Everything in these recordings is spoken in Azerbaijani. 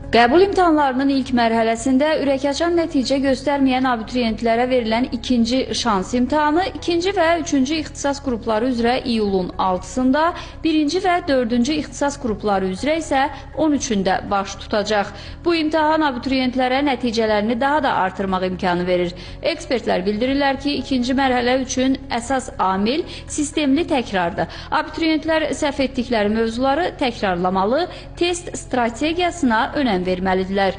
Qəbul imtahanlarının ilk mərhələsində ürəkaçan nəticə göstərməyən abituriyentlərə verilən ikinci şans imtahanı ikinci və üçüncü ixtisas qrupları üzrə iyulun 6-sında, birinci və dördüncü ixtisas qrupları üzrə isə 13-ündə baş tutacaq. Bu imtahan abituriyentlərə nəticələrini daha da artırmaq imkanı verir. Ekspertlər bildirirlər ki, ikinci mərhələ üçün əsas amil sistemli təkrardır. Abituriyentlər səhv etdikləri mövzuları təkrarlamalı, test strategiyasına önəm verməlidirlər.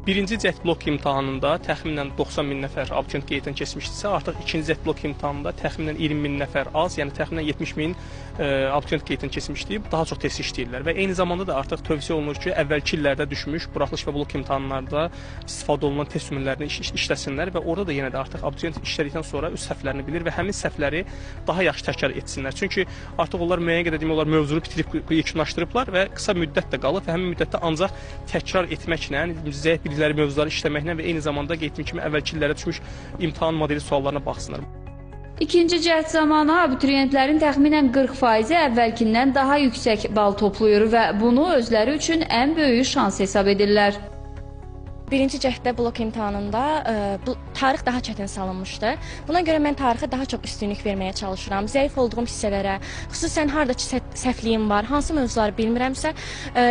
Birinci cəhd blok imtahanında təxminən 90 min nəfər abituriyent qeyddən keçmişdirsə, artıq ikinci cəhd blok imtahanında təxminən 20 min nəfər az, yəni təxminən 70 min abituriyent qeyddən keçmişdir. Daha çox test işləyirlər və eyni zamanda da artıq tövsiyə olunur ki, əvvəlki illərdə düşmüş buraxılış və blok imtahanlarda istifadə olunan test nümunələrini işləsinlər və orada da yenə də artıq abituriyent işlədikdən sonra öz səhvlərini bilir və həmin səhvləri daha yaxşı təkrar etsinlər. Çünki artıq onlar müəyyən qədər demək olar mövzunu bitirib yekunlaşdırıblar və qısa müddət də qalıb və həmin müddətdə ancaq təkrar etməklə, zəif bilikləri mövzuları işləməklə və eyni zamanda qeyd etdiyim kimi əvvəlki illərdə düşmüş imtahan modeli suallarına baxsınlar. İkinci cəhd zamanı abituriyentlərin təxminən 40%-i əvvəlkindən daha yüksək bal toplayır və bunu özləri üçün ən böyük şans hesab edirlər. Birinci cəhddə blok imtahanında tarix daha çətin salınmışdı. Buna görə mən tarixə daha çox üstünlük verməyə çalışıram. Zəif olduğum hissələrə, xüsusən haradakı səhvliyim var, hansı mövzuları bilmirəmsə,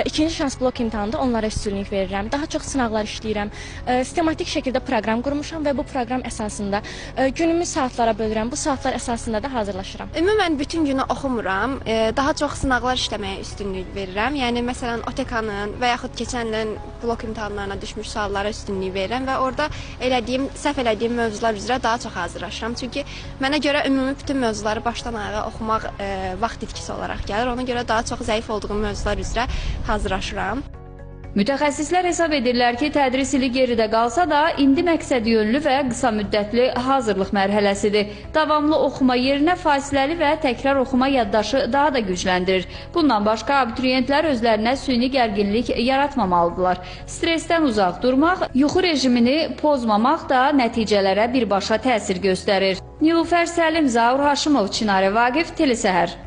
ikinci şans blok imtahanında onlara üstünlük verirəm. Daha çox sınaqlar işləyirəm. Sistematik şəkildə proqram qurmuşam və bu proqram əsasında günümü saatlara bölürəm. Bu saatlar əsasında da hazırlaşıram. Ümumən bütün günü oxumuram. Daha çox sınaqlar işləməyə üstünlük verirəm. Yəni məsələn OTK-nın və yaxud keçən ilin blok imtahanlarına düşmüş suallara üstünlük verirəm və orada səhv elədiyim mövzular üzrə daha çox hazırlaşıram. Çünki mənə görə ümumi bütün mövzuları başdan ayağa oxumaq vaxt itkisi olaraq gəlir. Ona görə daha çox zəif olduğum mövzular üzrə hazırlaşıram. Mütəxəssislər hesab edirlər ki, tədris ili geridə qalsa da, indi məqsədyönlü və qısa müddətli hazırlıq mərhələsidir. Davamlı oxuma yerinə fasiləli və təkrar oxuma yaddaşı daha da gücləndirir. Bundan başqa abituriyentlər özlərinə süni gərginlik yaratmamalıdırlar. Stresdən uzaq durmaq, yuxu rejimini pozmamaq da nəticələrə birbaşa təsir göstərir. Nilufər Səlim, Zaur Haşimov, Çinarə Vaqif, Telesəhər.